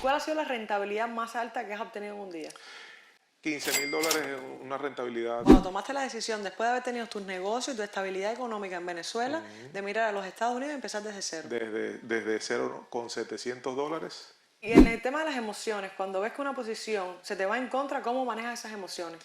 cuál ha sido la rentabilidad más alta que has obtenido en un día? $15,000 es una rentabilidad. Cuando tomaste la decisión, después de haber tenido tus negocios y tu estabilidad económica en Venezuela, de mirar a los Estados Unidos y empezar desde cero. Desde cero con $700. Y en el tema de las emociones, cuando ves que una posición se te va en contra, ¿cómo manejas esas emociones?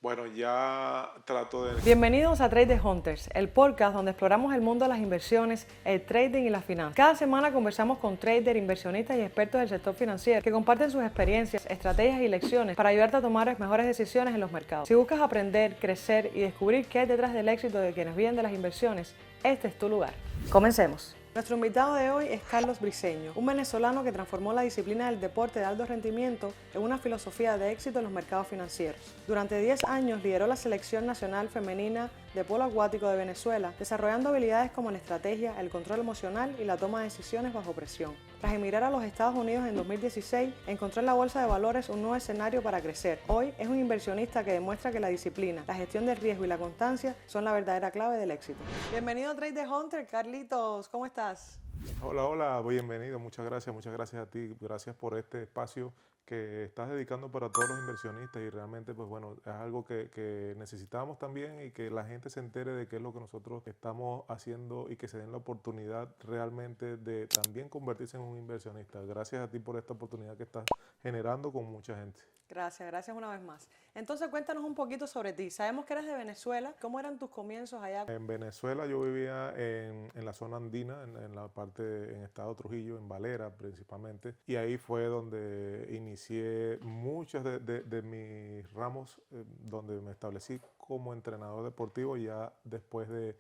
Bueno, ya trato de... Bienvenidos a Trader Hunters, el podcast donde exploramos el mundo de las inversiones, el trading y las finanzas. Cada semana conversamos con traders, inversionistas y expertos del sector financiero que comparten sus experiencias, estrategias y lecciones para ayudarte a tomar las mejores decisiones en los mercados. Si buscas aprender, crecer y descubrir qué hay detrás del éxito de quienes viven de las inversiones, este es tu lugar. Comencemos. Nuestro invitado de hoy es Carlos Briceño, un venezolano que transformó la disciplina del deporte de alto rendimiento en una filosofía de éxito en los mercados financieros. Durante 10 años lideró la selección nacional femenina de polo acuático de Venezuela, desarrollando habilidades como la estrategia, el control emocional y la toma de decisiones bajo presión. Tras emigrar a los Estados Unidos en 2016, encontró en la bolsa de valores un nuevo escenario para crecer. Hoy es un inversionista que demuestra que la disciplina, la gestión del riesgo y la constancia son la verdadera clave del éxito. Bienvenido a Trader Hunter, Carlitos, ¿cómo estás? Hola, bienvenido, muchas gracias a ti, gracias por este espacio que estás dedicando para todos los inversionistas y realmente pues bueno, es algo que necesitamos también y que la gente se entere de qué es lo que nosotros estamos haciendo y que se den la oportunidad realmente de también convertirse en un inversionista. Gracias a ti por esta oportunidad que estás generando con mucha gente. Gracias una vez más. Entonces cuéntanos un poquito sobre ti. Sabemos que eres de Venezuela. ¿Cómo eran tus comienzos allá? En Venezuela yo vivía en la zona andina, en la parte, en estado Trujillo, en Valera principalmente, y ahí fue donde inicié muchos de mis ramos, donde me establecí como entrenador deportivo ya después de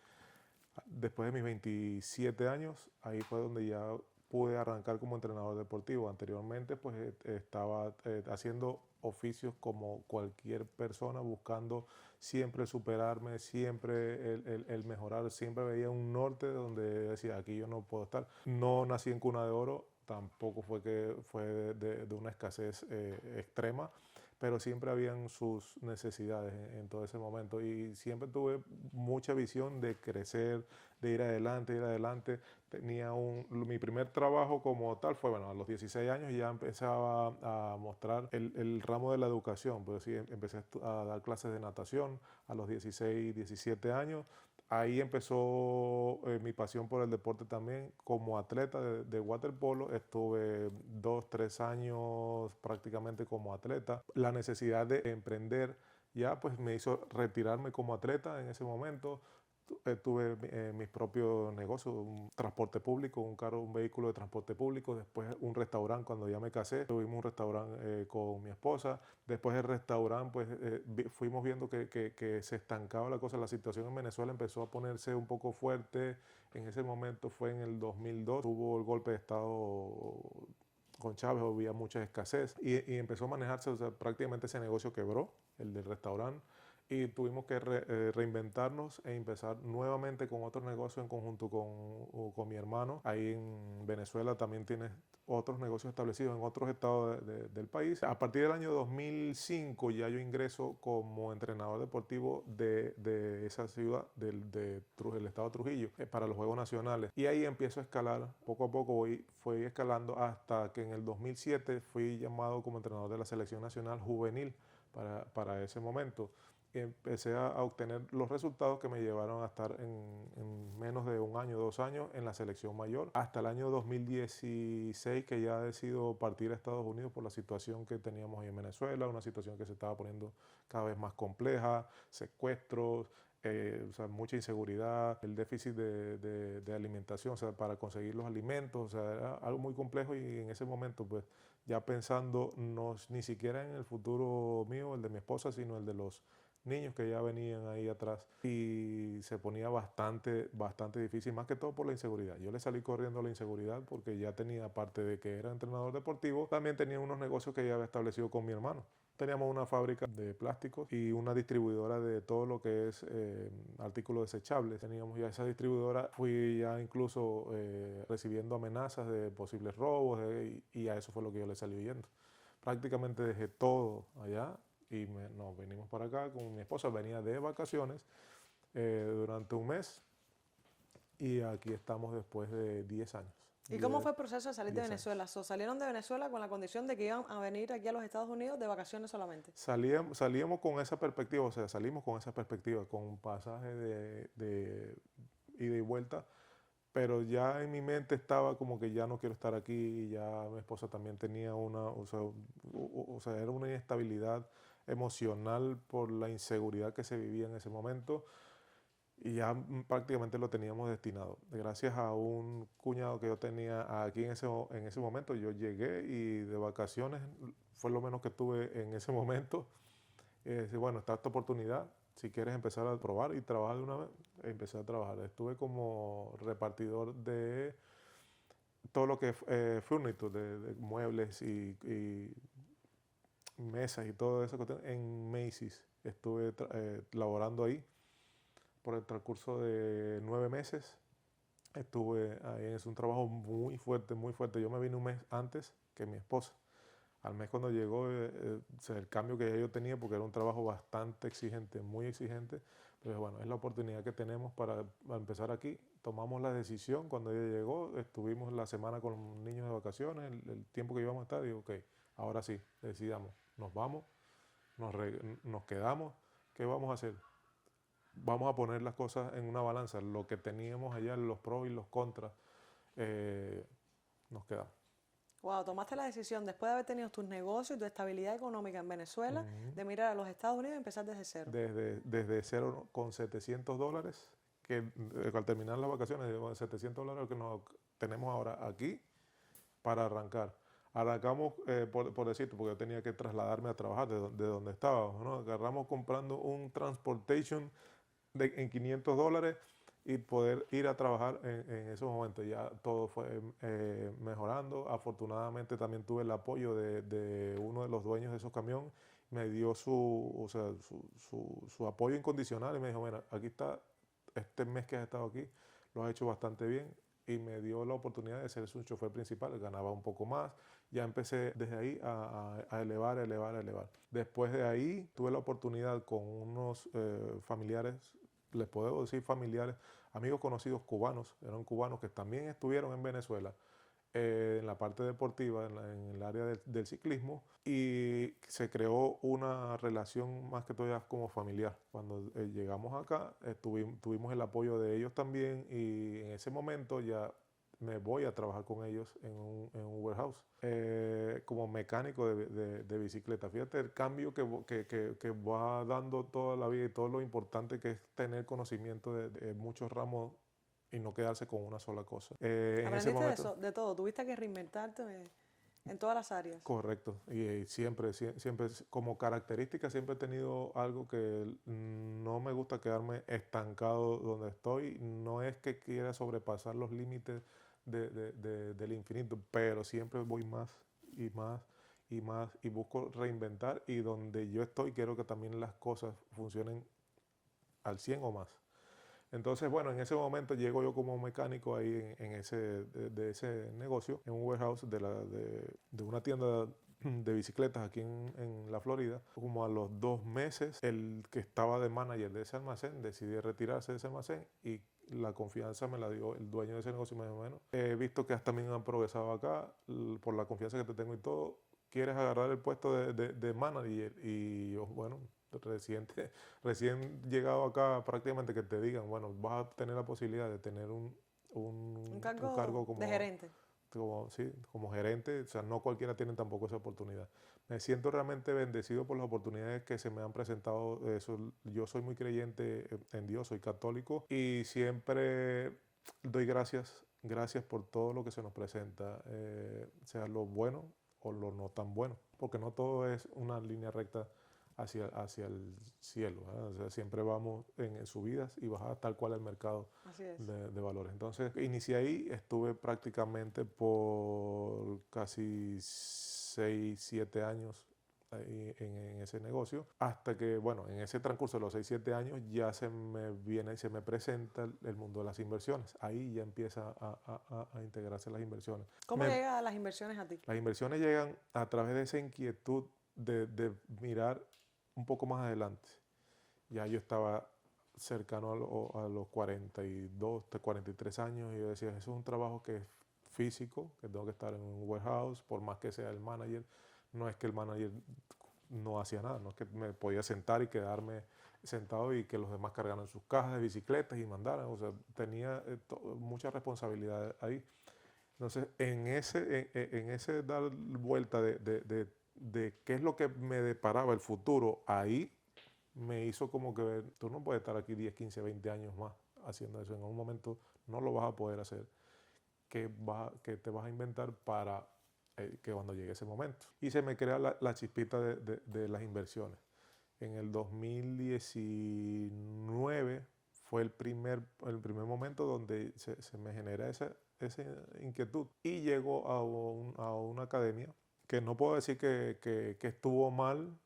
mis 27 años, ahí fue donde ya pude arrancar como entrenador deportivo. Anteriormente pues estaba haciendo oficios como cualquier persona, buscando siempre superarme, siempre el mejorar, siempre veía un norte donde decía, aquí yo no puedo estar. No nací en cuna de oro, tampoco fue que fue de una escasez extrema, pero siempre habían sus necesidades en todo ese momento y siempre tuve mucha visión de crecer, de ir adelante, ir adelante. Mi primer trabajo como tal fue, bueno, a los 16 años ya empezaba a mostrar el ramo de la educación, pues sí, empecé a dar clases de natación a los 16, 17 años. Ahí empezó mi pasión por el deporte también. Como atleta de waterpolo, estuve 2, 3 años prácticamente como atleta. La necesidad de emprender ya pues me hizo retirarme como atleta en ese momento. Tuve mis propios negocios, un transporte público, un carro, un vehículo de transporte público, después un restaurante cuando ya me casé, tuvimos un restaurante con mi esposa, después el restaurante pues fuimos viendo que se estancaba la cosa, la situación en Venezuela empezó a ponerse un poco fuerte, en ese momento fue en el 2002, hubo el golpe de estado con Chávez, había mucha escasez y empezó a manejarse, o sea, prácticamente ese negocio quebró, el del restaurante, y tuvimos que reinventarnos e empezar nuevamente con otro negocio en conjunto con mi hermano. Ahí en Venezuela también tienes otros negocios establecidos en otros estados del país. A partir del año 2005 ya yo ingreso como entrenador deportivo de esa ciudad, del estado de Trujillo, para los Juegos Nacionales. Y ahí empiezo a escalar, poco a poco fui escalando hasta que en el 2007 fui llamado como entrenador de la selección nacional juvenil para ese momento. Empecé a obtener los resultados que me llevaron a estar en menos de un año, 2 años en la selección mayor. Hasta el año 2016 que ya decido partir a Estados Unidos por la situación que teníamos ahí en Venezuela, una situación que se estaba poniendo cada vez más compleja, secuestros, o sea, mucha inseguridad, el déficit de alimentación, o sea, para conseguir los alimentos, o sea, era algo muy complejo y en ese momento pues ya pensando ni siquiera en el futuro mío, el de mi esposa, sino el de los niños que ya venían ahí atrás y se ponía bastante difícil, más que todo por la inseguridad. Yo le salí corriendo a la inseguridad porque ya tenía, aparte de que era entrenador deportivo, también tenía unos negocios que ya había establecido con mi hermano. Teníamos una fábrica de plásticos y una distribuidora de todo lo que es artículos desechables. Teníamos ya esa distribuidora, fui ya incluso recibiendo amenazas de posibles robos y a eso fue lo que yo le salí huyendo. Prácticamente dejé todo allá y nos venimos para acá con mi esposa, venía de vacaciones durante un mes y aquí estamos después de 10 años. ¿Y cómo fue el proceso de salir de Venezuela? ¿Salieron de Venezuela con la condición de que iban a venir aquí a los Estados Unidos de vacaciones solamente? Salíamos con esa perspectiva, o sea, salimos con esa perspectiva, con pasaje de ida y vuelta, pero ya en mi mente estaba como que ya no quiero estar aquí, y ya mi esposa también tenía o sea, era una inestabilidad emocional por la inseguridad que se vivía en ese momento. Y ya prácticamente lo teníamos destinado. Gracias a un cuñado que yo tenía aquí en ese momento, yo llegué y de vacaciones fue lo menos que tuve en ese momento. Bueno, está esta oportunidad, si quieres empezar a probar y trabajar de una vez, empecé a trabajar. Estuve como repartidor de todo lo que es furniture, de muebles y mesas y todo eso en Macy's. Estuve laborando ahí por el transcurso de 9 meses. Estuve ahí, es un trabajo muy fuerte, muy fuerte. Yo me vine un mes antes que mi esposa. Al mes cuando llegó, o sea, el cambio que yo tenía, porque era un trabajo bastante exigente, muy exigente, pero bueno, es la oportunidad que tenemos para empezar aquí. Tomamos la decisión cuando ella llegó, estuvimos la semana con los niños de vacaciones, el tiempo que íbamos a estar, digo, ok, ahora sí, decidamos, nos vamos, nos quedamos, ¿qué vamos a hacer? Vamos a poner las cosas en una balanza, lo que teníamos allá, los pros y los contras, eh, nos quedamos. Wow, tomaste la decisión después de haber tenido tus negocios y tu estabilidad económica en Venezuela de mirar a los Estados Unidos y empezar desde cero. Desde cero con $700, que al terminar las vacaciones, $700 que nos tenemos ahora aquí para arrancar. Arrancamos, por decirte, porque yo tenía que trasladarme a trabajar de donde estábamos, ¿no? Agarramos comprando un transportation en $500 y poder ir a trabajar en esos momentos. Ya todo fue mejorando. Afortunadamente también tuve el apoyo de uno de los dueños de esos camiones. Me dio o sea, su apoyo incondicional y me dijo, mira, aquí está, este mes que has estado aquí, lo has hecho bastante bien. Y me dio la oportunidad de ser su chofer principal, ganaba un poco más. Ya empecé desde ahí a elevar, elevar, elevar. Después de ahí tuve la oportunidad con unos familiares, les puedo decir familiares, amigos conocidos cubanos, eran cubanos que también estuvieron en Venezuela, en la parte deportiva, en el área del ciclismo, y se creó una relación más que todo ya como familiar. Cuando llegamos acá, tuvimos el apoyo de ellos también, y en ese momento ya me voy a trabajar con ellos en un warehouse como mecánico de bicicleta. Fíjate el cambio que va dando toda la vida y todo lo importante que es tener conocimiento de muchos ramos y no quedarse con una sola cosa. En ese Aprendiste momento, de todo, tuviste que reinventarte en todas las áreas. correcto. Y siempre, como característica, siempre he tenido algo que no me gusta quedarme estancado donde estoy. No es que quiera sobrepasar los límites del infinito, pero siempre voy más y más y más y busco reinventar, y donde yo estoy quiero que también las cosas funcionen al 100 o más. Entonces, bueno, en ese momento llego yo como mecánico ahí en de ese negocio, en un warehouse de una tienda de bicicletas aquí en la Florida. Como a los 2 meses, el que estaba de manager de ese almacén decidió retirarse de ese almacén, y la confianza me la dio el dueño de ese negocio. Más o menos, he visto que hasta también han progresado acá por la confianza que te tengo y todo. ¿Quieres agarrar el puesto de manager? Y yo, bueno, recién llegado acá, prácticamente que te digan, bueno, vas a tener la posibilidad de tener Un un cargo cargo de como, gerente. sí, como gerente. O sea, no cualquiera tiene tampoco esa oportunidad. Me siento realmente bendecido por las oportunidades que se me han presentado. Yo soy muy creyente en Dios, soy católico, y siempre doy gracias por todo lo que se nos presenta, sea lo bueno o lo no tan bueno, porque no todo es una línea recta hacia el cielo, ¿verdad? O sea, siempre vamos en subidas y bajadas, tal cual el mercado Así es. de valores. Entonces, inicié ahí, estuve prácticamente por casi 6 7 años ahí en ese negocio, hasta que, bueno, en ese transcurso de los 6 7 años ya se me viene y se me presenta el mundo de las inversiones. Ahí ya empieza a integrarse las inversiones. ¿Cómo llegan las inversiones a ti? Las inversiones llegan a través de esa inquietud de mirar un poco más adelante. Ya yo estaba cercano a los 42, 43 años, y yo decía, eso es un trabajo que físico, que tengo que estar en un warehouse, por más que sea el manager. No es que el manager no hacía nada, no es que me podía sentar y quedarme sentado y que los demás cargaran sus cajas de bicicletas y mandaran. O sea, tenía mucha responsabilidad ahí. Entonces, en ese dar vuelta de qué es lo que me deparaba el futuro, ahí me hizo como que ver, tú no puedes estar aquí 10, 15, 20 años más haciendo eso. En un momento no lo vas a poder hacer. ¿Qué te vas a inventar para que cuando llegue ese momento? Y se me crea la chispita de las inversiones. En el 2019 fue el primer momento donde se me genera esa inquietud. Y llego a una academia que no puedo decir que estuvo mal,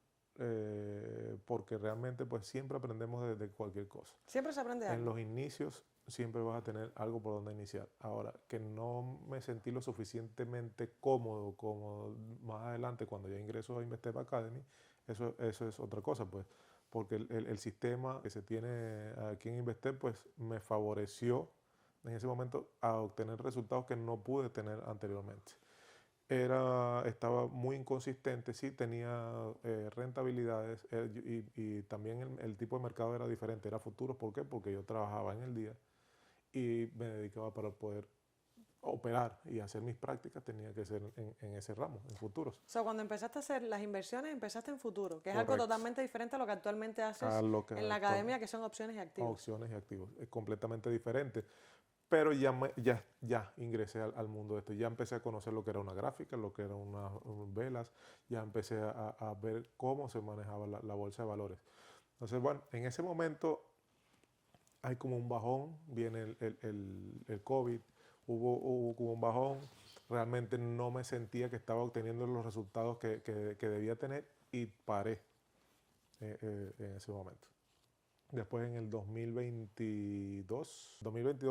porque realmente pues siempre aprendemos de cualquier cosa. Siempre se aprende En algo. los inicios siempre vas a tener algo por donde iniciar. Ahora, que no me sentí lo suficientemente cómodo como más adelante cuando ya ingreso a Investep Academy, eso es otra cosa, pues, porque el sistema que se tiene aquí en Investep, pues, me favoreció en ese momento a obtener resultados que no pude tener anteriormente. Estaba muy inconsistente, sí tenía rentabilidades, y también el tipo de mercado era diferente, era futuros. ¿Por qué? Porque yo trabajaba en el día y me dedicaba para poder operar y hacer mis prácticas, tenía que ser en ese ramo, en futuros. O sea, cuando empezaste a hacer las inversiones, empezaste en futuro, que es algo Correcto. totalmente diferente a lo que actualmente A haces lo que en la actual, academia, que son opciones y activos. opciones y activos, es completamente diferente. Pero ya ingresé al mundo de esto, ya empecé a conocer lo que era una gráfica, lo que eran unas velas, ya empecé a ver cómo se manejaba la bolsa de valores. Entonces, bueno, en ese momento hay como un bajón, viene el COVID, hubo como un bajón, realmente no me sentía que estaba obteniendo los resultados que debía tener y paré en ese momento. Después en el 2022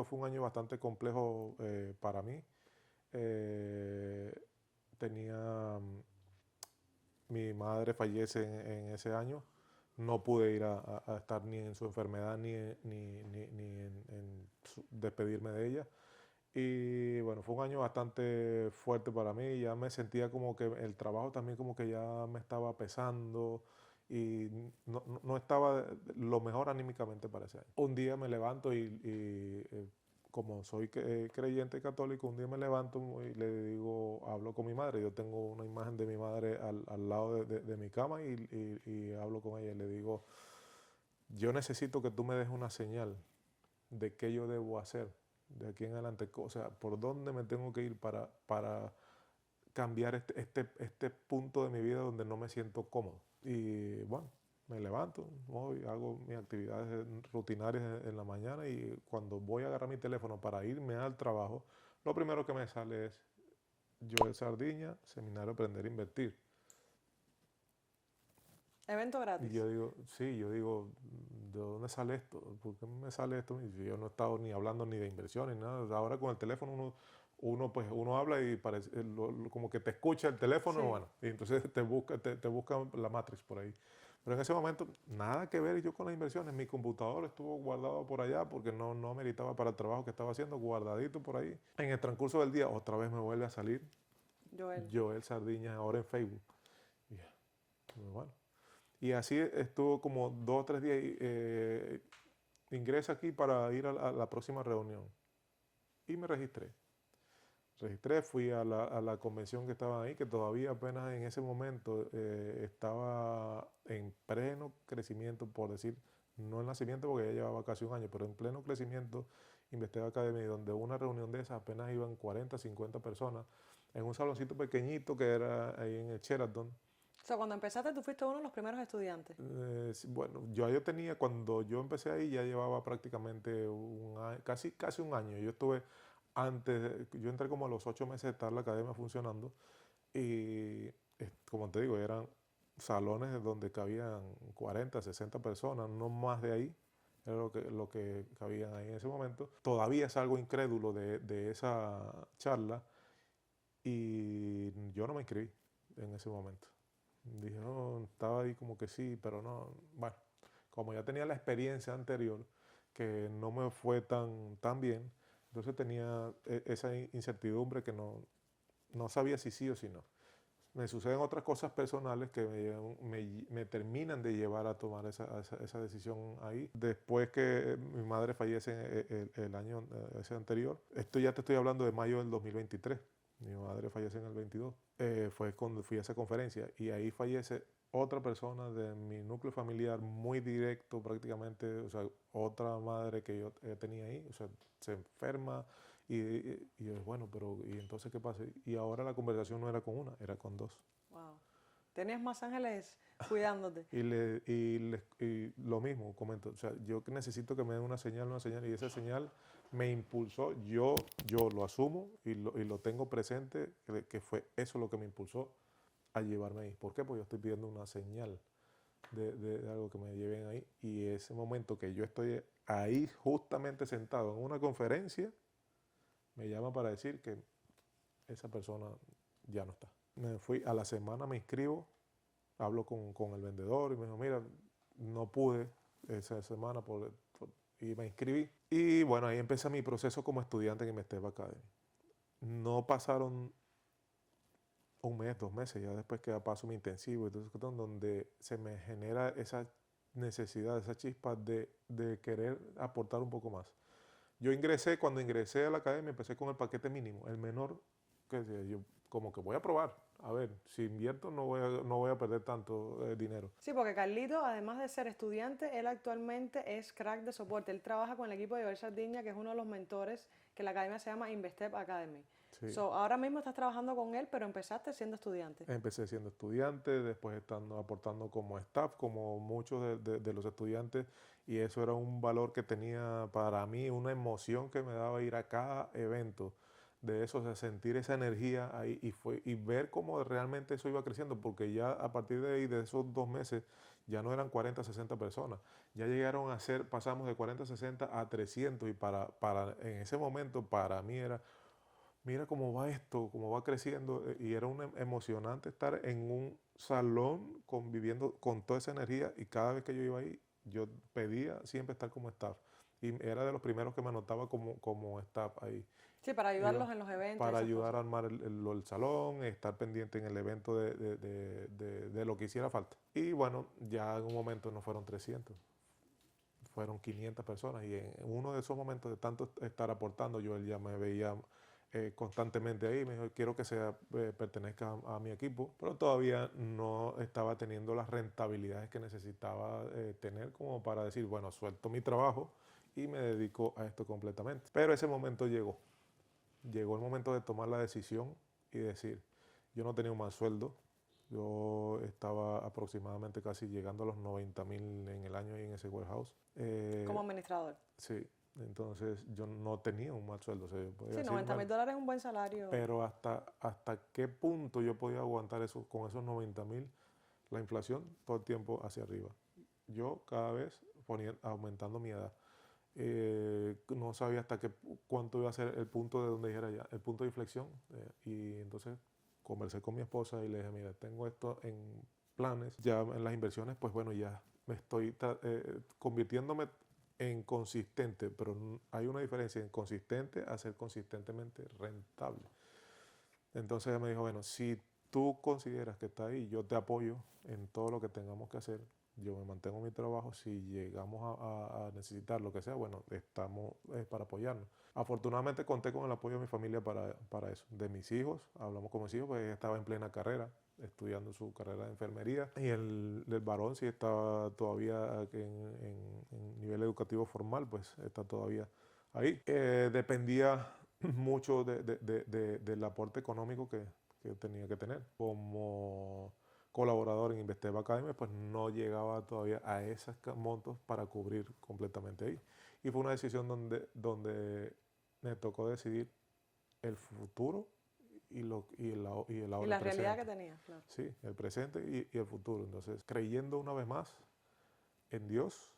fue un año bastante complejo para mí. Eh, tenía, mi madre fallece en ese año. No pude ir a estar ni en su enfermedad ni en despedirme de ella. Y bueno, fue un año bastante fuerte para mí. Ya me sentía como que el trabajo también como que ya me estaba pesando y no estaba lo mejor anímicamente para ese año. Un día me levanto y como soy creyente católico, un día me levanto y le digo, hablo con mi madre. Yo tengo una imagen de mi madre al lado de mi cama y hablo con ella y le digo, yo necesito que tú me des una señal de qué yo debo hacer de aquí en adelante, o sea, por dónde me tengo que ir para cambiar este punto de mi vida donde no me siento cómodo. Y bueno, me levanto, voy, hago mis actividades rutinarias en la mañana y cuando voy a agarrar mi teléfono para irme al trabajo, lo primero que me sale es Joel Sardiña, Seminario Aprender a Invertir. Evento Y gratis. yo digo, ¿de dónde sale esto? ¿Por qué me sale esto? Y yo no he estado ni hablando ni de inversiones, ni nada. Ahora con el teléfono uno habla y parece, como que te escucha el teléfono, Sí. bueno, y entonces te busca la Matrix por ahí. Pero en ese momento, nada que ver yo con las inversiones. Mi computador estuvo guardado por allá porque no ameritaba para el trabajo que estaba haciendo, guardadito por ahí. En el transcurso del día, otra vez me vuelve a salir Joel. Joel Sardiñas ahora en Facebook. Y bueno, y así estuvo como 2 o 3 días. Ingresa aquí para ir a la próxima reunión. Y me registré, fui a la convención que estaba ahí, que todavía apenas en ese momento estaba en pleno crecimiento, por decir, no en nacimiento porque ya llevaba casi un año, pero en pleno crecimiento, Investec Academy, donde una reunión de esas apenas iban 40, 50 personas, en un saloncito pequeñito que era ahí en el Sheraton. O sea, cuando empezaste, tú fuiste uno de los primeros estudiantes. Sí, bueno, yo tenía, cuando yo empecé ahí, ya llevaba prácticamente casi un año. Yo estuve yo entré como a los 8 meses de estar la academia funcionando y, como te digo, eran salones donde cabían 40, 60 personas, no más de ahí, era lo que cabían ahí en ese momento. Todavía es algo incrédulo de esa charla y yo no me inscribí en ese momento. Dije, no, estaba ahí como que sí, pero no. Bueno, como ya tenía la experiencia anterior, que no me fue tan bien, Entonces tenía esa incertidumbre que no sabía si sí o si no. Me suceden otras cosas personales que me terminan de llevar a tomar esa decisión ahí. Después que mi madre fallece el año ese anterior, esto ya te estoy hablando de mayo del 2023. Mi madre fallece en el 22. Fue cuando fui a esa conferencia y ahí fallece otra persona de mi núcleo familiar muy directo prácticamente, o sea, otra madre que yo tenía ahí, o sea, se enferma y yo, bueno, pero ¿y entonces qué pasa? Y ahora la conversación no era con una, era con dos. Wow. Tenías más ángeles cuidándote. Y lo mismo, comento, o sea, yo necesito que me den una señal, y esa señal me impulsó, yo lo asumo y lo tengo presente, que fue eso lo que me impulsó a llevarme ahí. ¿Por qué? Porque yo estoy pidiendo una señal de algo que me lleven ahí, y ese momento que yo estoy ahí justamente sentado en una conferencia, me llama para decir que esa persona ya no está. Me fui, a la semana me inscribo, hablo con el vendedor y me dijo, mira, no pude esa semana y me inscribí. Y bueno, ahí empecé mi proceso como estudiante en Investep Academy. No pasaron un mes, 2 meses, ya después que paso mi intensivo, entonces donde se me genera esa necesidad, esa chispa de querer aportar un poco más. Cuando ingresé a la academia, empecé con el paquete mínimo, el menor, que decía yo, como que voy a probar, a ver, si invierto no voy a perder tanto dinero. Sí, porque Carlito, además de ser estudiante, él actualmente es crack de soporte. Él trabaja con el equipo de Joel Sardiña, que es uno de los mentores que la academia se llama Investep Academy. Sí. So, ahora mismo estás trabajando con él, pero empezaste siendo estudiante. Empecé siendo estudiante, después estando aportando como staff, como muchos de los estudiantes, y eso era un valor que tenía para mí, una emoción que me daba ir a cada evento de eso, o sea, sentir esa energía ahí y ver cómo realmente eso iba creciendo, porque ya a partir de ahí, de esos 2 meses, ya no eran 40, 60 personas, ya llegaron a ser, pasamos de 40, 60 a 300, y en ese momento para mí era, mira cómo va esto, cómo va creciendo, y era emocionante estar en un salón conviviendo con toda esa energía, y cada vez que yo iba ahí, yo pedía siempre estar como staff, y era de los primeros que me anotaba como staff ahí. Sí, para Iba ayudarlos en los eventos y para esas ayudar cosas. a armar el salón, estar pendiente en el evento de lo que hiciera falta. Y bueno, ya en un momento no fueron 300, fueron 500 personas, y en uno de esos momentos de tanto estar aportando, yo él ya me veía constantemente ahí, me dijo, quiero que pertenezca a mi equipo, pero todavía no estaba teniendo las rentabilidades que necesitaba tener como para decir, bueno, suelto mi trabajo y me dedico a esto completamente. Pero ese momento llegó el momento de tomar la decisión y decir, yo no tenía un mal sueldo, yo estaba aproximadamente casi llegando a los 90,000 en el año ahí en ese warehouse. Como administrador. Sí, entonces yo no tenía un mal sueldo, o sea, yo podía Sí, decir, bueno, $90,000 es un buen salario. pero hasta qué punto yo podía aguantar eso con esos 90,000, la inflación todo el tiempo hacia arriba. Yo cada vez aumentando mi edad. No sabía cuánto iba a ser el punto de donde dijera ya, el punto de inflexión. Y entonces conversé con mi esposa y le dije, mira, tengo esto en planes, ya en las inversiones, pues bueno, ya me estoy convirtiéndome en consistente, pero hay una diferencia en consistente a ser consistentemente rentable. Entonces ella me dijo, bueno, si tú consideras que está ahí, yo te apoyo en todo lo que tengamos que hacer, yo me mantengo en mi trabajo, si llegamos a necesitar lo que sea, bueno, estamos para apoyarnos. Afortunadamente conté con el apoyo de mi familia para eso, de mis hijos, hablamos con mis hijos, pues ella estaba en plena carrera, estudiando su carrera de enfermería, y el varón sí estaba todavía en nivel educativo formal, pues está todavía ahí. Dependía mucho del aporte económico que tenía que tener. Como colaborador en Investep Academy, pues no llegaba todavía a esos montos para cubrir completamente ahí. Y fue una decisión donde me tocó decidir el futuro y el Y ahora, el la realidad que presente. tenías, claro. Sí, el presente y el futuro. Entonces, creyendo una vez más en Dios,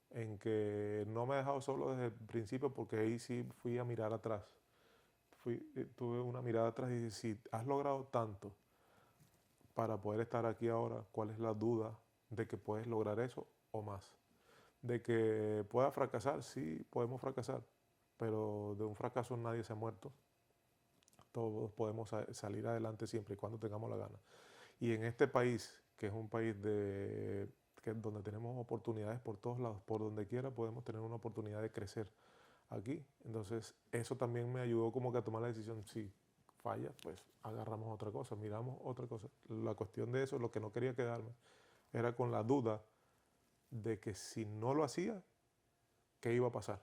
en que no me ha dejado solo desde el principio, porque ahí sí fui a mirar atrás. Tuve una mirada atrás y dije, si has logrado tanto para poder estar aquí ahora, ¿cuál es la duda de que puedes lograr eso o más? De que pueda fracasar, sí, podemos fracasar, pero de un fracaso nadie se ha muerto. Todos podemos salir adelante siempre y cuando tengamos la gana. Y en este país, que es un país donde tenemos oportunidades por todos lados, por donde quiera podemos tener una oportunidad de crecer aquí. Entonces, eso también me ayudó como que a tomar la decisión, si falla, pues agarramos otra cosa, miramos otra cosa. La cuestión de eso, lo que no quería quedarme, era con la duda de que si no lo hacía, ¿qué iba a pasar?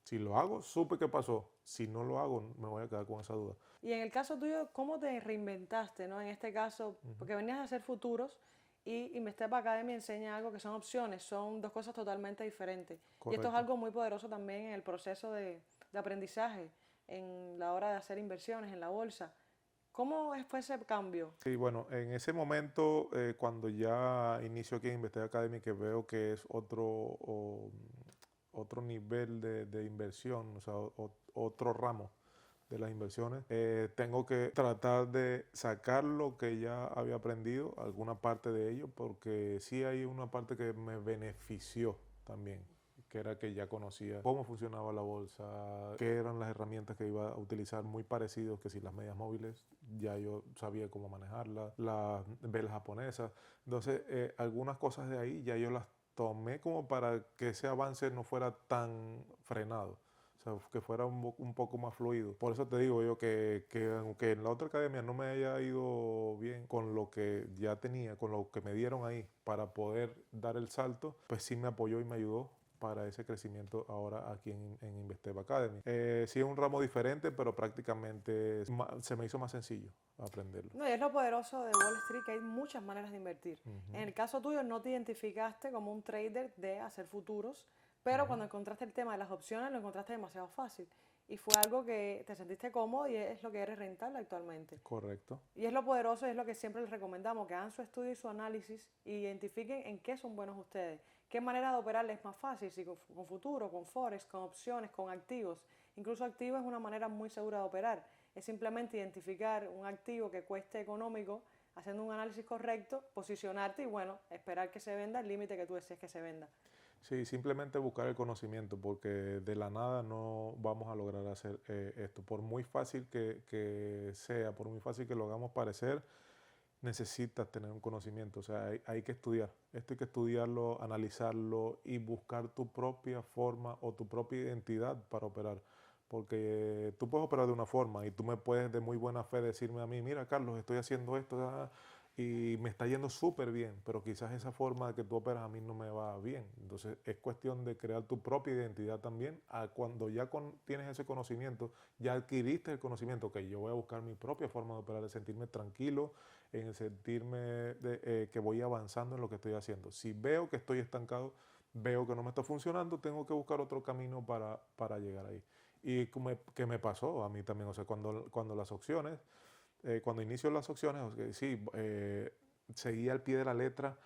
Si lo hago, supe qué pasó. Si no lo hago, me voy a quedar con esa duda. Y en el caso tuyo, ¿cómo te reinventaste, ¿no? En este caso, porque venías a hacer futuros y Investep Academy enseña algo que son opciones, son dos cosas totalmente diferentes. Y esto es Correcto. algo muy poderoso también en el proceso de aprendizaje, en la hora de hacer inversiones en la bolsa. ¿Cómo fue ese cambio? Sí, bueno, en ese momento, cuando ya inicio aquí en Investec Academy, que veo que es otro nivel de inversión, o sea, otro ramo de las inversiones, tengo que tratar de sacar lo que ya había aprendido, alguna parte de ello, porque sí hay una parte que me benefició también, que era que ya conocía cómo funcionaba la bolsa, qué eran las herramientas que iba a utilizar, muy parecidos que si las medias móviles, ya yo sabía cómo manejarlas, las velas japonesas. Entonces, algunas cosas de ahí ya yo las tomé como para que ese avance no fuera tan frenado. O sea, que fuera un poco más fluido. Por eso te digo yo que aunque en la otra academia no me haya ido bien con lo que ya tenía, con lo que me dieron ahí para poder dar el salto, pues sí me apoyó y me ayudó para ese crecimiento ahora aquí en Investep Academy. Sí es un ramo diferente, pero prácticamente se me hizo más sencillo aprenderlo. No, y es lo poderoso de Wall Street, que hay muchas maneras de invertir. En el caso tuyo, no te identificaste como un trader de hacer futuros, pero cuando encontraste el tema de las opciones, lo encontraste demasiado fácil. Y fue algo que te sentiste cómodo y es lo que eres rentable actualmente. Correcto. Y es lo poderoso y es lo que siempre les recomendamos, que hagan su estudio y su análisis y identifiquen en qué son buenos ustedes. ¿Qué manera de operar les es más fácil? Si con futuro, con forex, con opciones, con activos. Incluso activos es una manera muy segura de operar. Es simplemente identificar un activo que cueste económico, haciendo un análisis correcto, posicionarte y bueno, esperar que se venda el límite que tú desees que se venda. Sí, simplemente buscar el conocimiento, porque de la nada no vamos a lograr hacer esto. Por muy fácil que sea, por muy fácil que lo hagamos parecer, necesitas tener un conocimiento. O sea, hay que estudiar. Esto hay que estudiarlo, analizarlo y buscar tu propia forma o tu propia identidad para operar. Porque tú puedes operar de una forma y tú me puedes de muy buena fe decirme a mí, mira Carlos, estoy haciendo esto y me está yendo súper bien, pero quizás esa forma que tú operas a mí no me va bien. Entonces es cuestión de crear tu propia identidad también. Cuando ya tienes ese conocimiento, ya adquiriste el conocimiento, que yo voy a buscar mi propia forma de operar, de sentirme tranquilo, en el sentirme que voy avanzando en lo que estoy haciendo. Si veo que estoy estancado, veo que no me está funcionando, tengo que buscar otro camino para llegar ahí. Y que me pasó a mí también, o sea, cuando las opciones, cuando inicio las opciones, o sea, sí, seguía al pie de la letra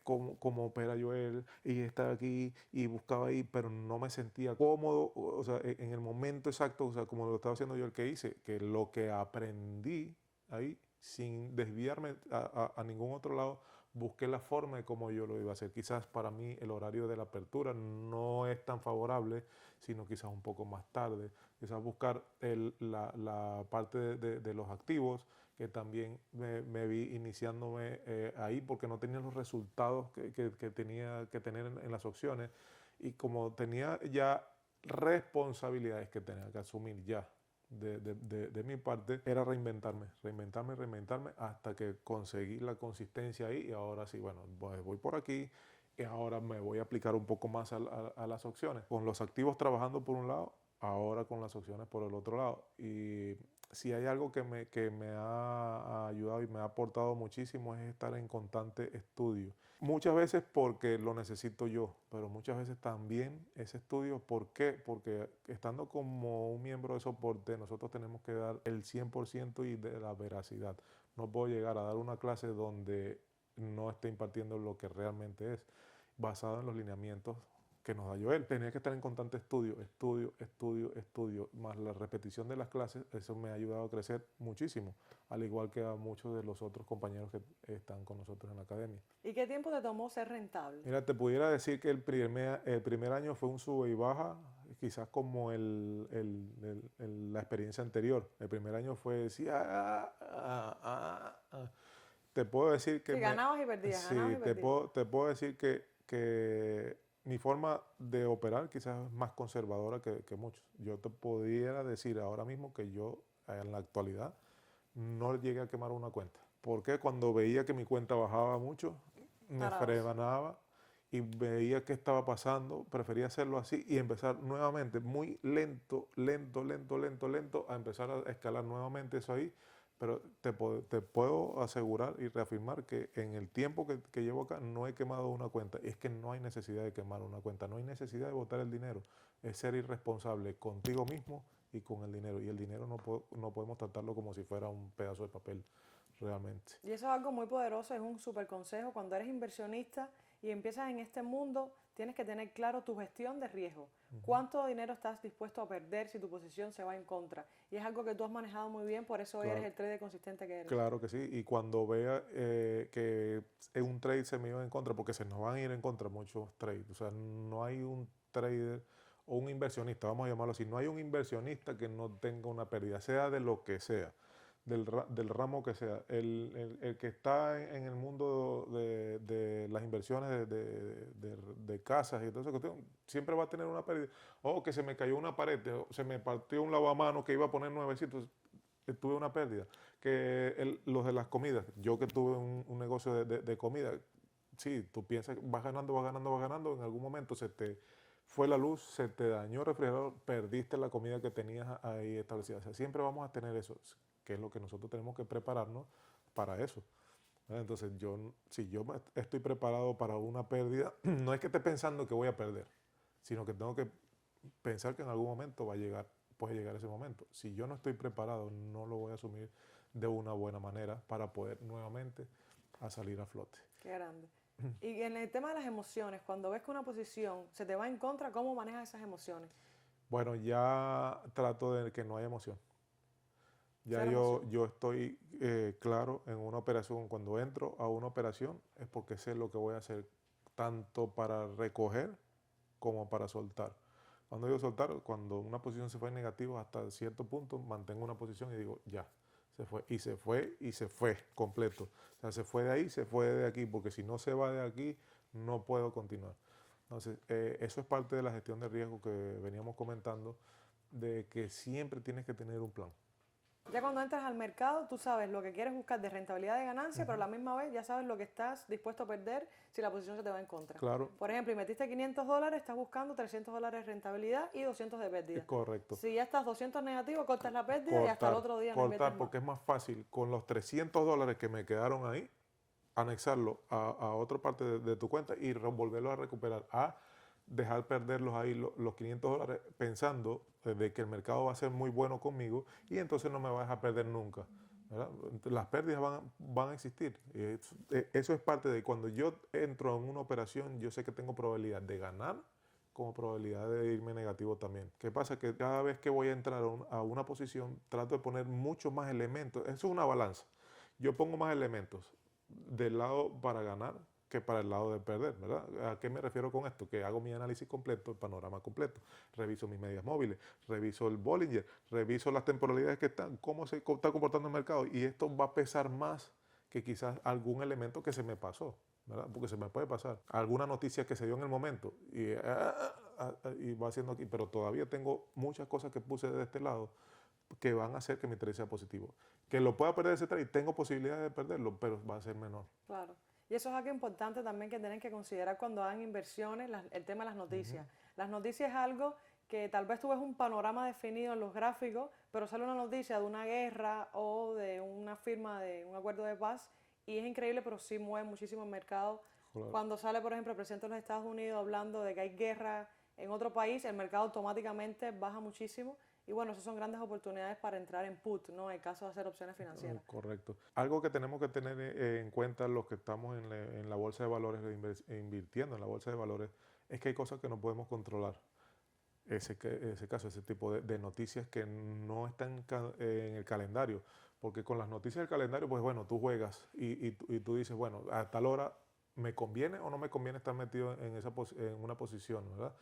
cómo opera Joel y estaba aquí y buscaba ahí, pero no me sentía cómodo, o sea, en el momento exacto, o sea, como lo estaba haciendo yo, el que hice, que lo que aprendí ahí, sin desviarme a ningún otro lado, busqué la forma de cómo yo lo iba a hacer. Quizás para mí el horario de la apertura no es tan favorable, sino quizás un poco más tarde. Quizás buscar la parte de los activos, que también me vi iniciándome ahí porque no tenía los resultados que tenía que tener en las opciones. Y como tenía ya responsabilidades que tenía que asumir ya de mi parte, era reinventarme hasta que conseguí la consistencia ahí y ahora sí, bueno, pues voy por aquí y ahora me voy a aplicar un poco más a las opciones. Con los activos trabajando por un lado, ahora con las opciones por el otro lado. Y si hay algo que me ha ayudado y me ha aportado muchísimo es estar en constante estudio. Muchas veces porque lo necesito yo, pero muchas veces también ese estudio, ¿por qué? Porque estando como un miembro de soporte, nosotros tenemos que dar el 100% y de la veracidad. No puedo llegar a dar una clase donde no esté impartiendo lo que realmente es, basado en los lineamientos que nos da Joel. Tenía que estar en constante estudio, más la repetición de las clases, eso me ha ayudado a crecer muchísimo, al igual que a muchos de los otros compañeros que están con nosotros en la academia. ¿Y qué tiempo te tomó ser rentable? Mira, te pudiera decir que el primer año fue un sube y baja, quizás como la experiencia anterior. El primer año fue decir, te puedo decir que Sí, ganabas y perdías, ganabas sí, y perdías. te puedo decir que mi forma de operar quizás es más conservadora que muchos. Yo te pudiera decir ahora mismo que yo en la actualidad no llegué a quemar una cuenta. Porque cuando veía que mi cuenta bajaba mucho, me Parabas. frenaba y veía qué estaba pasando, prefería hacerlo así y empezar nuevamente, muy lento, lento, a empezar a escalar nuevamente eso ahí. Pero te puedo asegurar y reafirmar que en el tiempo que llevo acá no he quemado una cuenta. Es que no hay necesidad de quemar una cuenta, no hay necesidad de botar el dinero. Es ser irresponsable contigo mismo y con el dinero. Y el dinero no podemos tratarlo como si fuera un pedazo de papel realmente. Y eso es algo muy poderoso, es un súper consejo. Cuando eres inversionista y empiezas en este mundo, tienes que tener claro tu gestión de riesgo. ¿Cuánto dinero estás dispuesto a perder si tu posición se va en contra? Y es algo que tú has manejado muy bien, por eso hoy eres Claro, el trader consistente que eres. claro que sí. Y cuando vea que un trade se me iba en contra, porque se nos van a ir en contra muchos trades. O sea, no hay un trader o un inversionista, vamos a llamarlo así, no hay un inversionista que no tenga una pérdida, sea de lo que sea, del ramo que sea. El que está en el mundo de las inversiones de casas y todo eso, siempre va a tener una pérdida. O que se me cayó una pared, o se me partió un lavamanos que iba a poner nuevecitos, tuve una pérdida. Que los de las comidas, yo que tuve un negocio de comida, sí, tú piensas que vas ganando, en algún momento se te fue la luz, se te dañó el refrigerador, perdiste la comida que tenías ahí establecida. O sea, siempre vamos a tener eso, que es lo que nosotros tenemos que prepararnos para eso. ¿Verdad? Entonces, si yo estoy preparado para una pérdida, no es que esté pensando que voy a perder, sino que tengo que pensar que en algún momento puede llegar ese momento. Si yo no estoy preparado, no lo voy a asumir de una buena manera para poder nuevamente a salir a flote. Qué grande. Y en el tema de las emociones, cuando ves que una posición se te va en contra, ¿cómo manejas esas emociones? Bueno, ya trato de que no haya emoción. Ya Cero emoción. yo estoy claro en una operación. Cuando entro a una operación es porque sé lo que voy a hacer, tanto para recoger como para soltar. Cuando digo soltar, cuando una posición se fue en negativo hasta cierto punto, mantengo una posición y digo, ya, se fue. Y se fue y se fue completo. O sea, se fue de ahí, se fue de aquí, porque si no se va de aquí, no puedo continuar. Entonces, eso es parte de la gestión de riesgo que veníamos comentando, de que siempre tienes que tener un plan. Ya cuando entras al mercado, tú sabes lo que quieres buscar de rentabilidad de ganancia, pero a la misma vez ya sabes lo que estás dispuesto a perder si la posición se te va en contra. Claro, Por ejemplo, invertiste $500, estás buscando $300 de rentabilidad y 200 de es pérdida. correcto. Si ya estás 200 negativo, cortas la pérdida y hasta el otro día no inviertes más. Porque es más fácil con los $300 que me quedaron ahí, anexarlo a otra parte de tu cuenta y volverlo a recuperar, a dejar perderlos ahí los $500 pensando de que el mercado va a ser muy bueno conmigo y entonces no me va a dejar perder nunca. ¿Verdad? Las pérdidas van a existir. Eso es parte de cuando yo entro en una operación, yo sé que tengo probabilidad de ganar como probabilidad de irme negativo también. ¿Qué pasa? Que cada vez que voy a entrar a una posición, trato de poner muchos más elementos. Eso es una balanza. Yo pongo más elementos del lado para ganar que para el lado de perder, ¿verdad? ¿A qué me refiero con esto? Que hago mi análisis completo, el panorama completo, reviso mis medias móviles, reviso el Bollinger, reviso las temporalidades que están, cómo se está comportando el mercado y esto va a pesar más que quizás algún elemento que se me pasó, ¿verdad? Porque se me puede pasar. Alguna noticia que se dio en el momento y va haciendo aquí, pero todavía tengo muchas cosas que puse de este lado que van a hacer que mi trade sea positivo. Que lo pueda perder ese trade, tengo posibilidades de perderlo, pero va a ser menor. Claro. Y eso es algo importante también que tienen que considerar cuando hagan inversiones, el tema de las noticias. Las noticias es algo que tal vez tú ves un panorama definido en los gráficos, pero sale una noticia de una guerra o de una firma de un acuerdo de paz y es increíble, pero sí mueve muchísimo el mercado. Claro. Cuando sale, por ejemplo, el presidente de los Estados Unidos hablando de que hay guerra en otro país, el mercado automáticamente baja muchísimo. Y bueno, esas son grandes oportunidades para entrar en put, ¿no? En el caso de hacer opciones financieras. Correcto. Algo que tenemos que tener en cuenta los que estamos en la bolsa de valores, invirtiendo en la bolsa de valores, es que hay cosas que no podemos controlar. Ese caso, ese tipo de noticias que no están en el calendario. Porque con las noticias del calendario, pues bueno, tú juegas y tú dices, bueno, a tal hora me conviene o no me conviene estar metido en una posición, ¿verdad?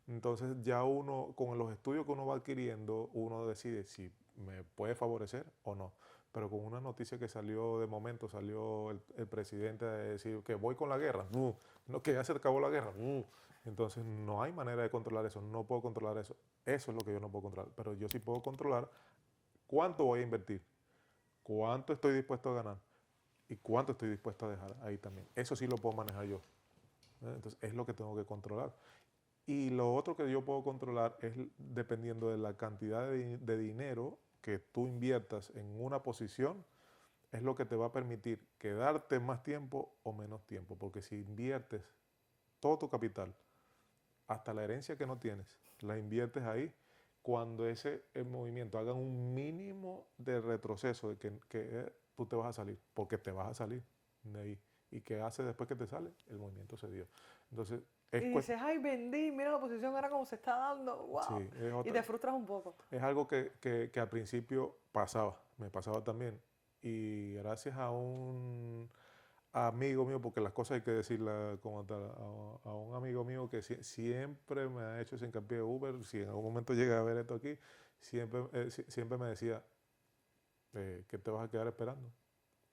Entonces ya uno, con los estudios que uno va adquiriendo, uno decide si me puede favorecer o no. Pero con una noticia que salió de momento, salió el presidente a decir que voy con la guerra, no, que ya se acabó la guerra. Entonces no hay manera de controlar eso, no puedo controlar eso. Eso es lo que yo no puedo controlar. Pero yo sí puedo controlar cuánto voy a invertir, cuánto estoy dispuesto a ganar y cuánto estoy dispuesto a dejar ahí también. Eso sí lo puedo manejar yo. Entonces es lo que tengo que controlar. Y lo otro que yo puedo controlar es dependiendo de la cantidad de dinero que tú inviertas en una posición, es lo que te va a permitir quedarte más tiempo o menos tiempo. Porque si inviertes todo tu capital, hasta la herencia que no tienes, la inviertes ahí, cuando ese el movimiento haga un mínimo de retroceso, de que tú te vas a salir, porque te vas a salir de ahí. ¿Y qué hace después que te sale? El movimiento se dio. Entonces, Y dices, ay, vendí, mira la posición ahora como se está dando, sí, wow. Y te frustras un poco. es algo que al principio pasaba, me pasaba también. Y gracias a un amigo mío, porque las cosas hay que decirlas como tal, a un amigo mío que siempre me ha hecho ese hincapié de Uber, si en algún momento llega a ver esto aquí, siempre me decía, ¿qué te vas a quedar esperando?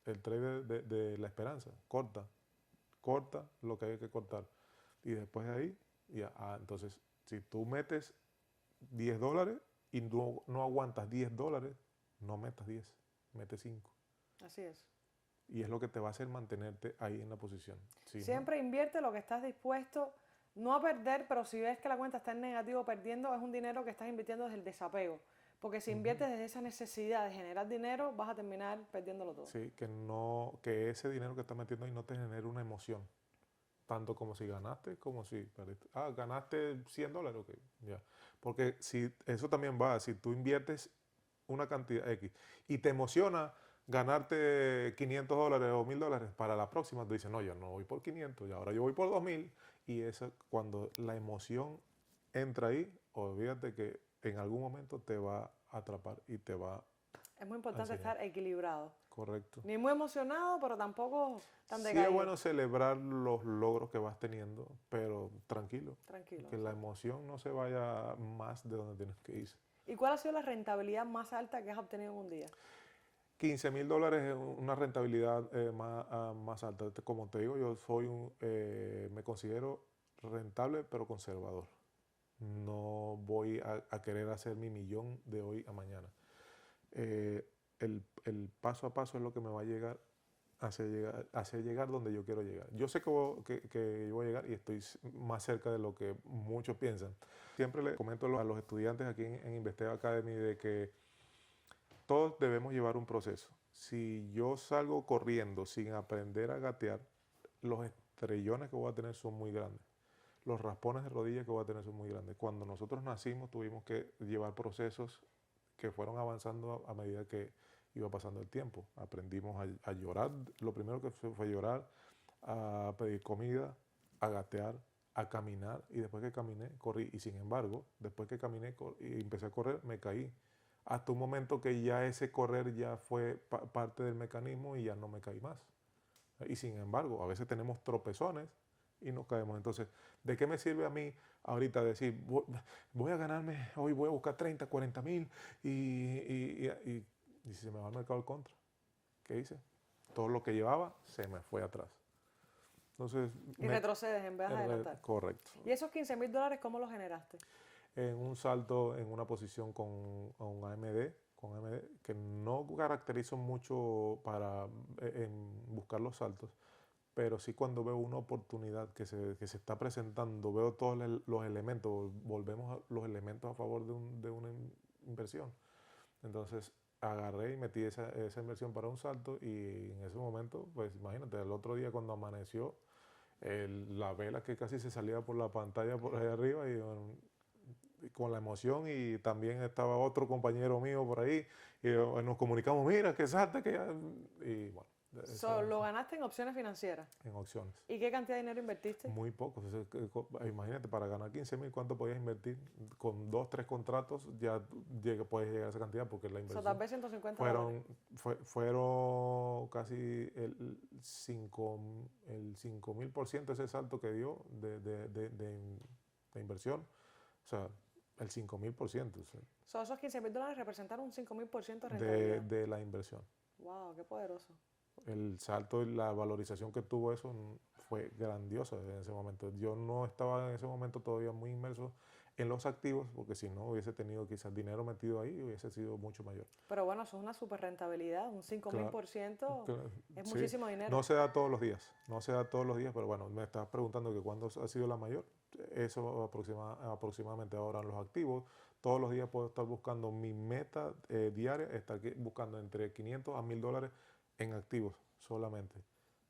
El trade de la esperanza, corta lo que hay que cortar. Y después de ahí, ya, entonces, si tú metes $10 y no aguantas $10, no metas 10, metes 5. Así es. Y es lo que te va a hacer mantenerte ahí en la posición. Si no, Siempre invierte lo que estás dispuesto, no a perder, pero si ves que la cuenta está en negativo perdiendo, es un dinero que estás invirtiendo desde el desapego. Porque si inviertes desde esa necesidad de generar dinero, vas a terminar perdiéndolo todo. sí, que ese dinero que estás metiendo ahí no te genere una emoción. Tanto como si ganaste, como si perdiste. Ganaste $100, ok, ya. Porque si eso también va, si tú inviertes una cantidad X y te emociona ganarte $500 o $1000 para la próxima, tú dices, no, yo no voy por 500, y ahora yo voy por 2000. Y eso, cuando la emoción entra ahí, olvídate que en algún momento te va a atrapar y te va Es muy a importante enseñar. estar equilibrado. Correcto. Ni muy emocionado, pero tampoco tan Sí es decaído. bueno celebrar los logros que vas teniendo, pero tranquilo, Tranquilo. que la emoción no se vaya más de donde tienes que irse. ¿Y cuál ha sido la rentabilidad más alta que has obtenido en un día? $15,000 es una rentabilidad más alta. Como te digo, yo me considero rentable pero conservador. No voy a querer hacer mi millón de hoy a mañana. Eh, el paso a paso es lo que me va a hacer llegar donde yo quiero llegar. Yo sé que yo voy a llegar y estoy más cerca de lo que muchos piensan. Siempre le comento a los estudiantes aquí en Investeo Academy de que todos debemos llevar un proceso. Si yo salgo corriendo sin aprender a gatear, los estrellones que voy a tener son muy grandes. Los raspones de rodilla que voy a tener son muy grandes. Cuando nosotros nacimos tuvimos que llevar procesos que fueron avanzando a medida que iba pasando el tiempo. Aprendimos a llorar. Lo primero que fue llorar, a pedir comida, a gatear, a caminar. Y después que caminé, corrí. Y sin embargo, después que caminé y empecé a correr, me caí. Hasta un momento que ya ese correr ya fue parte del mecanismo y ya no me caí más. Y sin embargo, a veces tenemos tropezones y nos caemos. Entonces, ¿de qué me sirve a mí ahorita decir, voy a ganarme, hoy voy a buscar 30, 40 mil y si se me va al mercado al contra? ¿Qué hice? Todo lo que llevaba se me fue atrás. Entonces, Y retrocedes en vez de adelantar. correcto. ¿Y esos $15,000 cómo los generaste? En un salto en una posición con un AMD, que no caracterizo mucho para buscar los saltos, pero sí cuando veo una oportunidad que se está presentando, veo todos los elementos, volvemos a los elementos a favor de una inversión. Entonces agarré y metí esa inversión para un salto y en ese momento, pues imagínate, el otro día cuando amaneció, la vela que casi se salía por la pantalla por ahí arriba y con la emoción, y también estaba otro compañero mío por ahí y nos comunicamos, mira, que salta, que ya, y bueno. Lo ganaste en opciones financieras. En opciones. ¿Y qué cantidad de dinero invertiste? Muy poco. Imagínate, para ganar 15,000, ¿cuánto podías invertir? Con 2, 3 contratos ya puedes llegar a esa cantidad porque la inversión Tal vez $150. fueron casi el 5,000% ese salto que dio de inversión. sea, el 5.000%. O sea, Esos $15,000 representaron un 5,000% de rentabilidad. de la inversión. Wow, qué poderoso. El salto y la valorización que tuvo eso fue grandiosa en ese momento. Yo no estaba en ese momento todavía muy inmerso en los activos, porque si no hubiese tenido quizás dinero metido ahí, hubiese sido mucho mayor. Pero bueno, eso es una super rentabilidad, un 5,000% Claro, es sí, muchísimo dinero. no se da todos los días, no se da todos los días, pero bueno, me estabas preguntando que cuándo ha sido la mayor. Eso aproximadamente ahora en los activos. Todos los días puedo estar buscando mi meta diaria, estar buscando entre 500 a 1.000 dólares en activos solamente.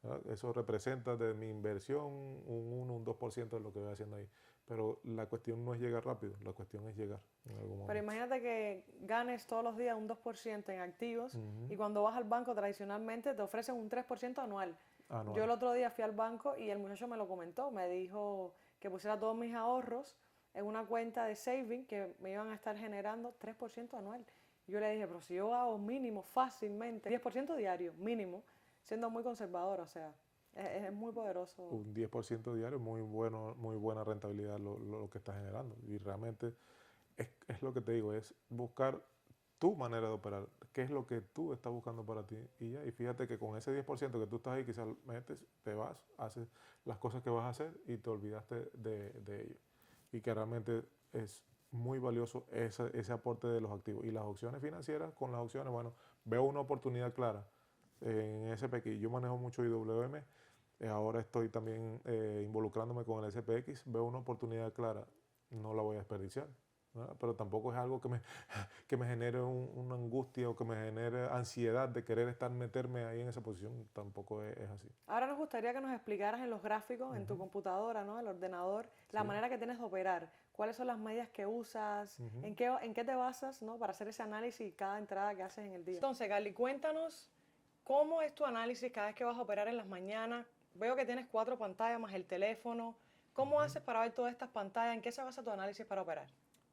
¿Verdad? Eso representa de mi inversión un 1, un 2% de lo que voy haciendo ahí. Pero la cuestión no es llegar rápido, la cuestión es llegar en algún Pero momento. imagínate que ganes todos los días un 2% en activos y Ujú. cuando vas al banco tradicionalmente te ofrecen un 3% anual. Yo Anual. el otro día fui al banco y el muchacho me lo comentó, me dijo que pusiera todos mis ahorros en una cuenta de saving que me iban a estar generando 3% anual. Y yo le dije, pero si yo hago mínimo, fácilmente, 10% diario, mínimo, siendo muy conservador, o sea, es muy poderoso. Un 10% diario, muy bueno, muy buena rentabilidad lo que está generando. Y realmente es lo que te digo, es buscar tu manera de operar, qué es lo que tú estás buscando para ti y ya. Y fíjate que con ese 10% que tú estás ahí, quizás metes, te vas, haces las cosas que vas a hacer y te olvidaste de ello. Y que realmente es muy valioso ese aporte de los activos. Y las opciones financieras, con las opciones, bueno, veo una oportunidad clara en SPX. Yo manejo mucho IWM, ahora estoy también involucrándome con el SPX, veo una oportunidad clara, no la voy a desperdiciar. ¿Verdad? Pero tampoco es algo que me genere una angustia o que me genere ansiedad de querer meterme ahí en esa posición, tampoco es así. Ahora nos gustaría que nos explicaras en los gráficos, en tu Ujú. computadora, ¿no? El ordenador, la Sí. manera que tienes de operar, cuáles son las medidas que usas, Ujú. en qué te basas, ¿no? Para hacer ese análisis y cada entrada que haces en el día. Entonces, Gali, cuéntanos cómo es tu análisis cada vez que vas a operar en las mañanas. Veo que tienes 4 pantallas más el teléfono. ¿Cómo haces para ver todas estas pantallas? ¿En qué se basa tu análisis para operar?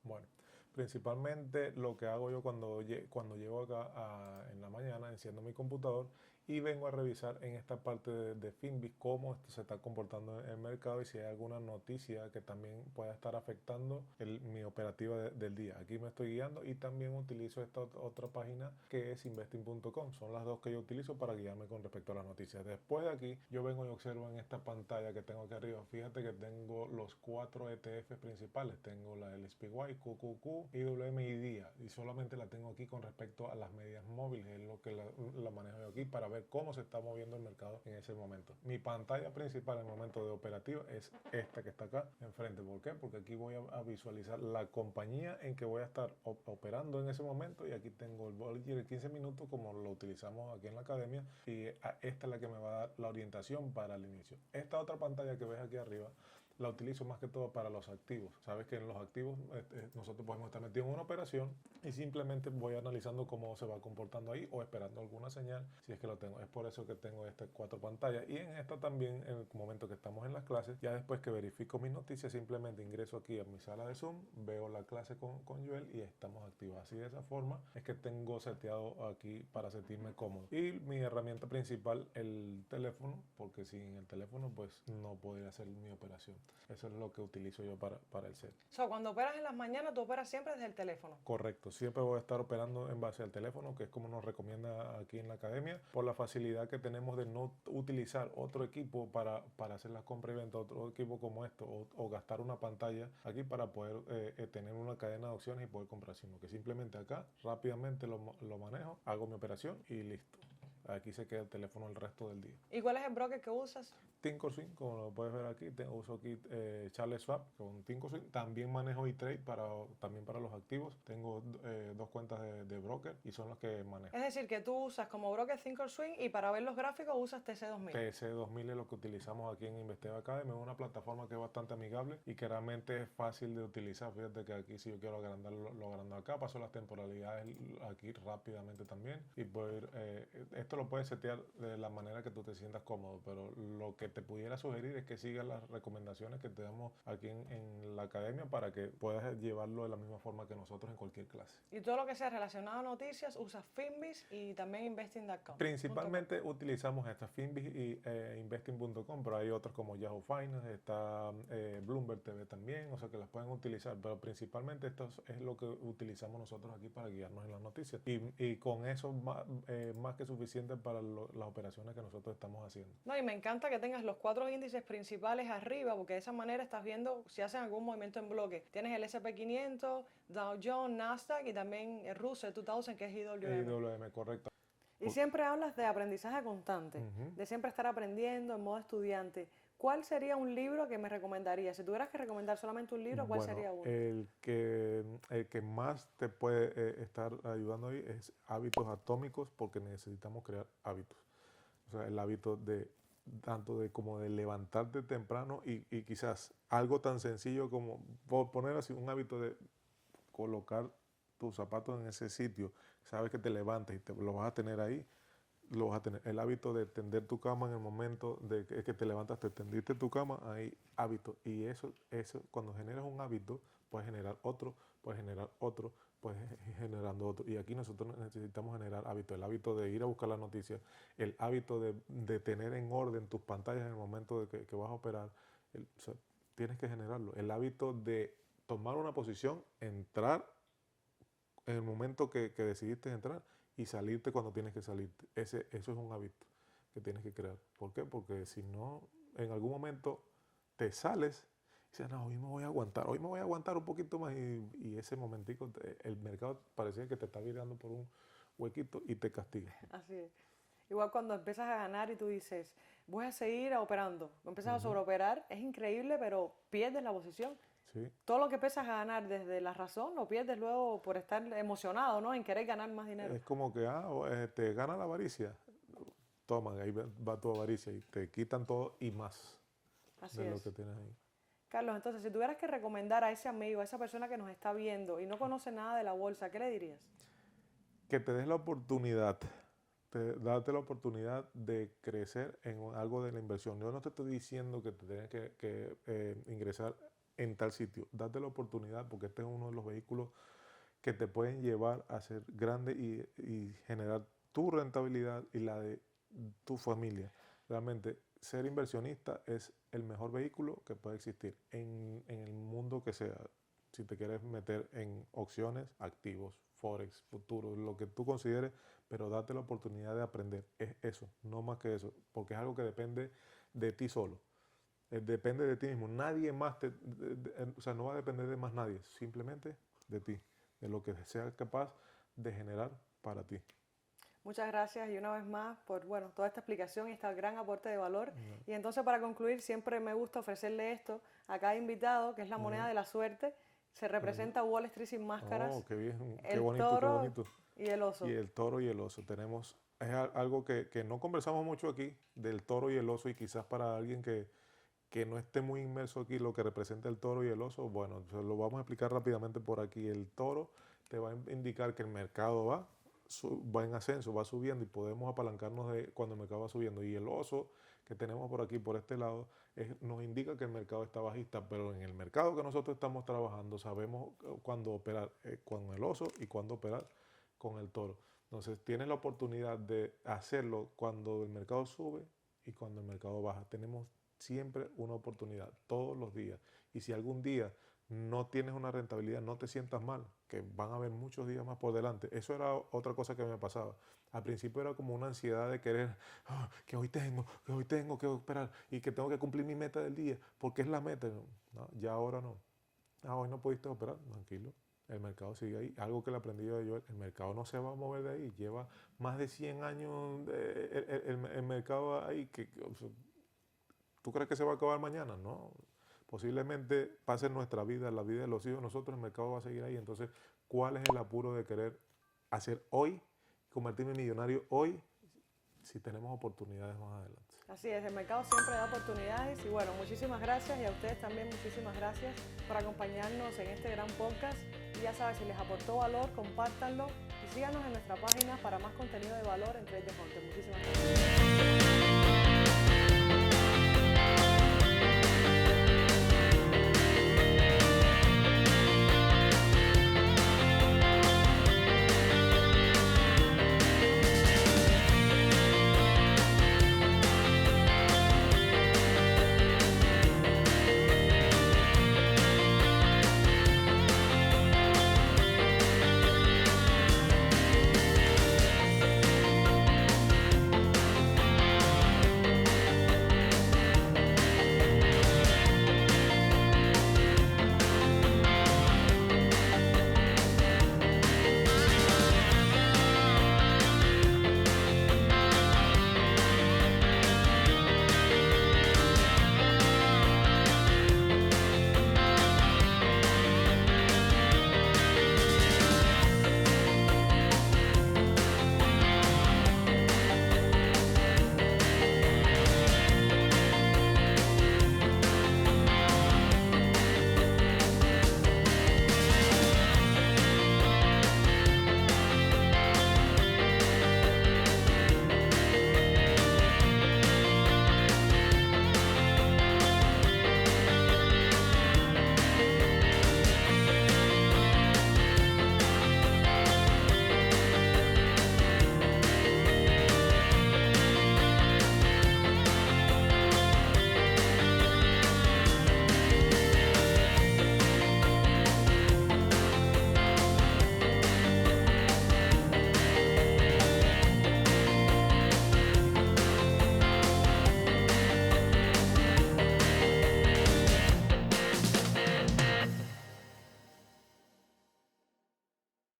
Bueno, principalmente lo que hago yo cuando llego acá en la mañana, enciendo mi computador y vengo a revisar en esta parte de Finbis cómo esto se está comportando en el mercado y si hay alguna noticia que también pueda estar afectando mi operativa del día. Aquí me estoy guiando y también utilizo esta otra página que es investing.com. Son las dos que yo utilizo para guiarme con respecto a las noticias. Después de aquí, yo vengo y observo en esta pantalla que tengo aquí arriba. Fíjate que tengo los 4 ETFs principales. Tengo la del SPY, QQQ, IWM y DIA. Y solamente la tengo aquí con respecto a las medias móviles. Es lo que la manejo yo aquí para ver cómo se está moviendo el mercado en ese momento. Mi pantalla principal en el momento de operativo es esta que está acá enfrente. ¿Por qué? Porque aquí voy a visualizar la compañía en que voy a estar operando en ese momento y aquí tengo el Bollinger de 15 minutos como lo utilizamos aquí en la academia y esta es la que me va a dar la orientación para el inicio. Esta otra pantalla que ves aquí arriba la utilizo más que todo para los activos. Sabes que en los activos nosotros podemos estar metidos en una operación y simplemente voy analizando cómo se va comportando ahí o esperando alguna señal si es que lo tengo. Es por eso que tengo estas 4 pantallas y en esta también en el momento que estamos en las clases, ya después que verifico mis noticias simplemente ingreso aquí a mi sala de Zoom, veo la clase con Joel y estamos activos. Así de esa forma es que tengo seteado aquí para sentirme cómodo. Y mi herramienta principal, el teléfono, porque sin el teléfono pues no podría hacer mi operación. Eso es lo que utilizo yo para el set. Cuando operas en las mañanas, tú operas siempre desde el teléfono. Correcto, siempre voy a estar operando en base al teléfono, que es como nos recomienda aquí en la academia, por la facilidad que tenemos de no utilizar otro equipo para hacer las compras y ventas, otro equipo como esto, o gastar una pantalla aquí para poder tener una cadena de opciones y poder comprar, sino que simplemente acá rápidamente lo manejo, hago mi operación y listo. Aquí se queda el teléfono el resto del día. ¿Y cuál es el broker que usas? Thinkorswim, como lo puedes ver aquí, uso aquí Charles Schwab con Thinkorswim. También manejo eTrade también para los activos. Tengo 2 cuentas de broker y son las que manejo. Es decir, que tú usas como broker Thinkorswim y para ver los gráficos usas TC2000. TC2000 es lo que utilizamos aquí en Investeo Academy. Es una plataforma que es bastante amigable y que realmente es fácil de utilizar. Fíjate que aquí si yo quiero agrandarlo, lo agrando acá. Paso las temporalidades aquí rápidamente también y puedo ir esto lo puedes setear de la manera que tú te sientas cómodo, pero lo que te pudiera sugerir es que sigas las recomendaciones que te damos aquí en la academia para que puedas llevarlo de la misma forma que nosotros en cualquier clase. Y todo lo que sea relacionado a noticias, usas Finbiz y también investing.com. Principalmente utilizamos estas Finbiz y investing.com, pero hay otros como Yahoo Finance, está Bloomberg TV también, o sea que las pueden utilizar, pero principalmente esto es lo que utilizamos nosotros aquí para guiarnos en las noticias. Y con eso más que suficiente para las operaciones que nosotros estamos haciendo. No, y me encanta que tengas los 4 índices principales arriba, porque de esa manera estás viendo si hacen algún movimiento en bloque. Tienes el S&P 500, Dow Jones, Nasdaq y también el Russell 2000, que es IWM. IWM, correcto. Y siempre hablas de aprendizaje constante, de siempre estar aprendiendo en modo estudiante. ¿Cuál sería un libro que me recomendarías? Si tuvieras que recomendar solamente un libro, ¿cuál sería uno? El que más te puede estar ayudando ahí es Hábitos Atómicos, porque necesitamos crear hábitos. O sea, el hábito de tanto como de levantarte temprano y quizás algo tan sencillo como poner así un hábito de colocar tus zapatos en ese sitio. Sabes que te levantas y lo vas a tener ahí. Lo vas a tener. El hábito de tender tu cama en el momento de que te levantas, te tendiste tu cama, hay hábito. Y eso, cuando generas un hábito, puedes generar otro, puedes generar otro, puedes ir generando otro. Y aquí nosotros necesitamos generar hábito. El hábito de ir a buscar las noticias, el hábito de tener en orden tus pantallas en el momento de que vas a operar. O sea, tienes que generarlo. El hábito de tomar una posición, entrar en el momento que decidiste entrar y salirte cuando tienes que salirte. Eso es un hábito que tienes que crear. ¿Por qué? Porque si no, en algún momento te sales y dices, no, hoy me voy a aguantar un poquito más y ese momentico el mercado parecía que te está virando por un huequito y te castiga. Así es. Igual cuando empiezas a ganar y tú dices, voy a seguir operando, empiezas a sobreoperar, es increíble, pero pierdes la posición. Sí. Todo lo que empiezas a ganar desde la razón lo pierdes luego por estar emocionado, ¿no? En querer ganar más dinero. Es como que, te gana la avaricia. Toma, ahí va tu avaricia y te quitan todo y más de lo que tienes ahí. Carlos, entonces, si tuvieras que recomendar a ese amigo, a esa persona que nos está viendo y no conoce nada de la bolsa, ¿qué le dirías? Que te des la oportunidad, date la oportunidad de crecer en algo de la inversión. Yo no te estoy diciendo que te tienes que ingresar en tal sitio. Date la oportunidad porque este es uno de los vehículos que te pueden llevar a ser grande y generar tu rentabilidad y la de tu familia. Realmente, ser inversionista es el mejor vehículo que puede existir en el mundo que sea. Si te quieres meter en opciones, activos, forex, futuros, lo que tú consideres, pero date la oportunidad de aprender. Es eso, no más que eso, porque es algo que depende de ti solo. Depende de ti mismo. Nadie más, o sea, no va a depender de más nadie, simplemente de ti, de lo que seas capaz de generar para ti. Muchas gracias y una vez más por toda esta explicación y este gran aporte de valor. Y entonces para concluir, siempre me gusta ofrecerle esto a cada invitado, que es la moneda de la suerte. Se representa Wall Street sin máscaras. Oh, qué bien, qué bonito, qué bonito. Y el oso. Y el toro y el oso. Es algo que no conversamos mucho aquí, del toro y el oso, y quizás para alguien que no esté muy inmerso aquí lo que representa el toro y el oso, bueno, lo vamos a explicar rápidamente por aquí. El toro te va a indicar que el mercado va en ascenso, va subiendo y podemos apalancarnos de cuando el mercado va subiendo. Y el oso que tenemos por aquí, por este lado, nos indica que el mercado está bajista, pero en el mercado que nosotros estamos trabajando sabemos cuándo operar con el oso y cuándo operar con el toro. Entonces tienes la oportunidad de hacerlo cuando el mercado sube y cuando el mercado baja. Tenemos siempre una oportunidad, todos los días. Y si algún día no tienes una rentabilidad, no te sientas mal, que van a haber muchos días más por delante. Eso era otra cosa que me pasaba. Al principio era como una ansiedad de querer, que hoy tengo que operar y que tengo que cumplir mi meta del día, porque es la meta. No, ya ahora no. Hoy no pudiste operar, tranquilo. El mercado sigue ahí. Algo que le aprendí yo, el mercado no se va a mover de ahí. Lleva más de 100 años el mercado ahí. ¿Tú crees que se va a acabar mañana? No. Posiblemente pase en nuestra vida, la vida de los hijos, nosotros el mercado va a seguir ahí. Entonces, ¿cuál es el apuro de querer hacer hoy, convertirme en millonario hoy, si tenemos oportunidades más adelante? Así es, el mercado siempre da oportunidades y muchísimas gracias y a ustedes también muchísimas gracias por acompañarnos en este gran podcast Y ya sabes, si les aportó valor, compártanlo y síganos en nuestra página para más contenido de valor en Trade the Hunter. Muchísimas gracias.